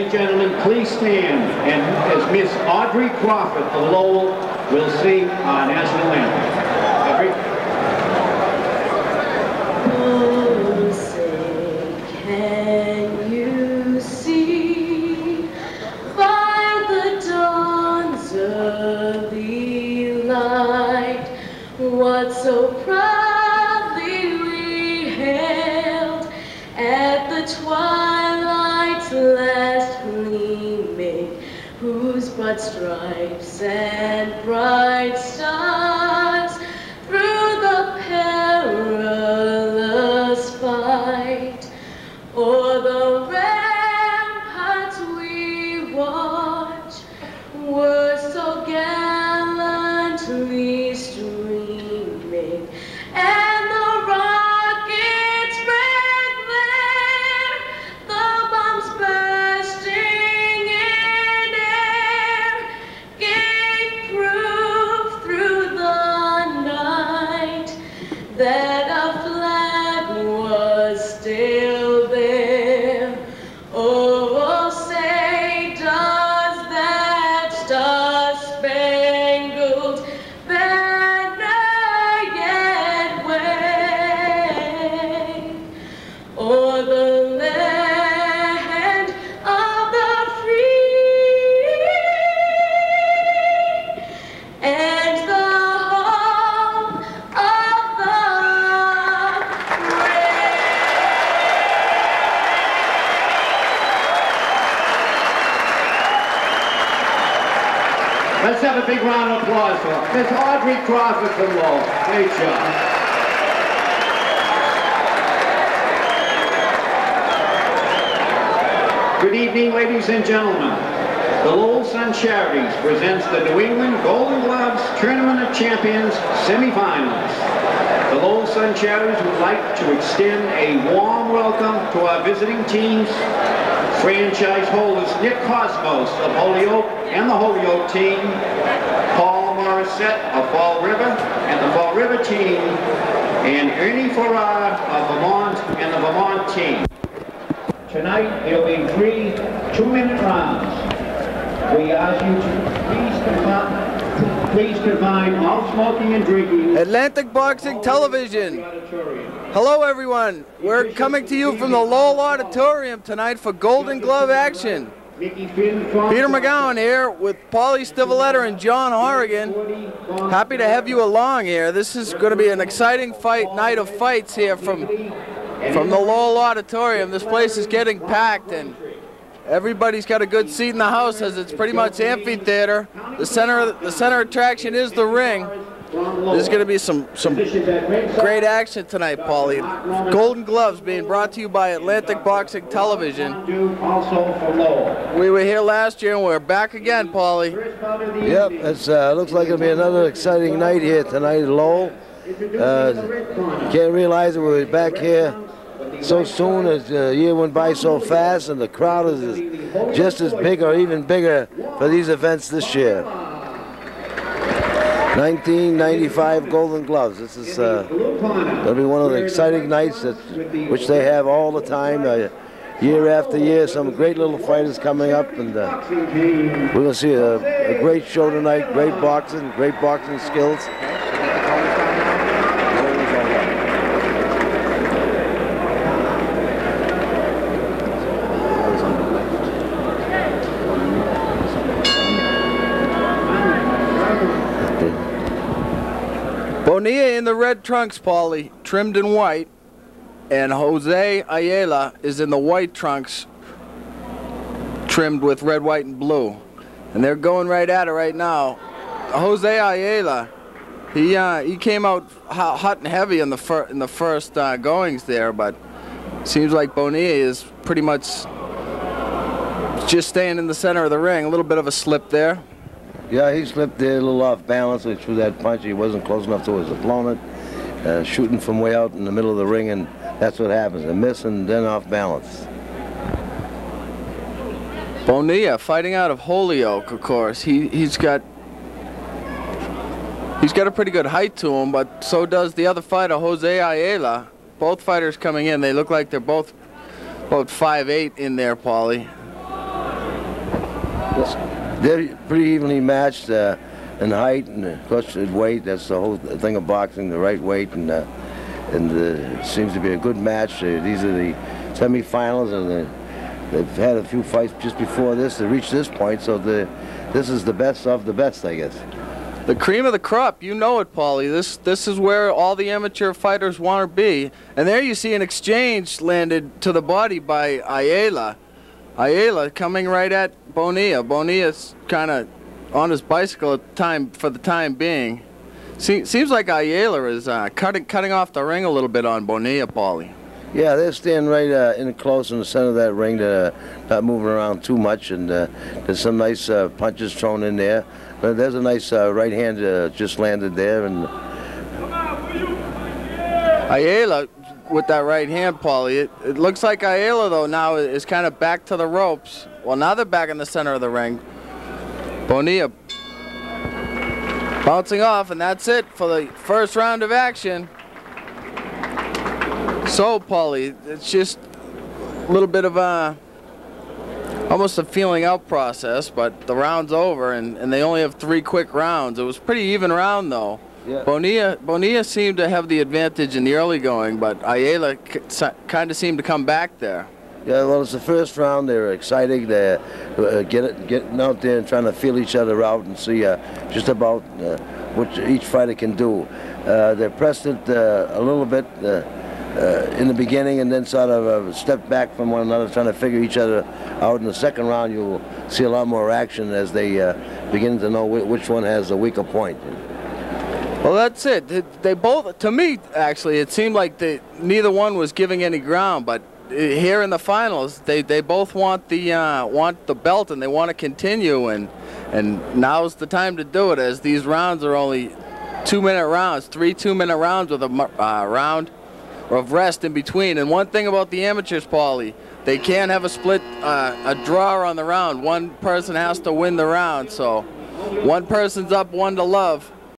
and gentlemen, please stand and as Miss Audrey Crawford of Lowell will sing our national anthem. Audrey. Oh, say, can you see by the dawn's early light what so proudly we hailed at the twilight's last gleaming, whose broad stripes and bright stars through the perilous fight o'er the ramparts we watch were so gallantly streaming, and the rockets red glare, the bombs bursting in air, gave proof through the night that a flag was still there. Oh, say, does that star-spangled banner yet wave o'er the land of the free and the home of the brave? Let's have a big round of applause for Miss Audrey Crawford from Lowell. Great job. Good evening, ladies and gentlemen. The Lowell Sun Charities presents the New England Golden Gloves Tournament of Champions semifinals. The Lowell Sun Charities would like to extend a warm welcome to our visiting teams, franchise holders Nick Cosmos of Holyoke and the Holyoke team, Paul Morissette of Fall River and the Fall River team, and Ernie Farrar of Vermont and the Vermont team. Tonight there will be 3 2-minute rounds. We ask you to please confine all smoking and drinking. Atlantic Boxing Television. Hello everyone. We're coming to you from the Lowell Auditorium tonight for Golden Glove action. Peter McGowan here with Paulie Stivaleta and John Horrigan. Happy to have you along here. This is going to be an exciting night of fights here from the Lowell Auditorium. This place is getting packed and everybody's got a good seat in the house as it's pretty much amphitheater. The center attraction is the ring. There's going to be some great action tonight, Paulie. Golden Gloves being brought to you by Atlantic Boxing Television. We were here last year and we're back again, Paulie. Yep, it looks like it'll be another exciting night here tonight at Lowell. Can't realize that we're back here so soon, as the year went by so fast, and the crowd is just as big or even bigger for these events this year. 1995 Golden Gloves. This is going to be one of the exciting nights which they have all the time, year after year. Some great little fighters coming up, and we're going to see a great show tonight. Great boxing skills. Bonilla in the red trunks, Paulie, trimmed in white, and Jose Ayala is in the white trunks, trimmed with red, white, and blue. And they're going right at it right now. Jose Ayala, he came out hot and heavy in the first goings there, but seems like Bonilla is pretty much just staying in the center of the ring. A little bit of a slip there. Yeah, he slipped there a little off balance. He threw that punch. He wasn't close enough to his opponent. Shooting from way out in the middle of the ring, and that's what happens. A miss and then off balance. Bonilla fighting out of Holyoke, of course. He's got a pretty good height to him, but so does the other fighter, Jose Ayala. Both fighters coming in. They look like they're both about 5'8" in there, Paulie. They're pretty evenly matched in height and of course in weight. That's the whole thing of boxing, the right weight, and it seems to be a good match. These are the semifinals, and they've had a few fights just before this to reach this point, so this is the best of the best, I guess. The cream of the crop, you know it, Paulie. This is where all the amateur fighters want to be. And there you see an exchange landed to the body by Ayala. Ayala coming right at Bonilla. Bonilla's kind of on his bicycle for the time being. Seems like Ayala is cutting off the ring a little bit on Bonilla, Paulie. Yeah, they're staying right in close in the center of that ring. They're not moving around too much, and there's some nice punches thrown in there. But there's a nice right hand just landed there, and Ayala with that right hand, Paulie. It looks like Ayala though now is kind of back to the ropes. Well, now they're back in the center of the ring. Bonilla bouncing off, and that's it for the first round of action. So, Paulie, it's just a little bit of almost a feeling out process, but the round's over, and they only have 3 quick rounds. It was pretty even round, though. Yeah. Bonilla seemed to have the advantage in the early going, but Ayala kind of seemed to come back there. Yeah, well, it's the first round. They're exciting. They're getting out there and trying to feel each other out and see just about what each fighter can do. They pressed it a little bit in the beginning, and then sort of stepped back from one another, trying to figure each other out. In the second round, you'll see a lot more action as they begin to know which one has the weaker point. Well, that's it. They both, to me, actually, it seemed like neither one was giving any ground. But here in the finals, they both want the belt, and they want to continue. And now's the time to do it, as these rounds are only 2-minute rounds, 3 2-minute rounds with a round of rest in between. And one thing about the amateurs, Paulie, they can't have a split, a draw on the round. One person has to win the round. So one person's up, one to love.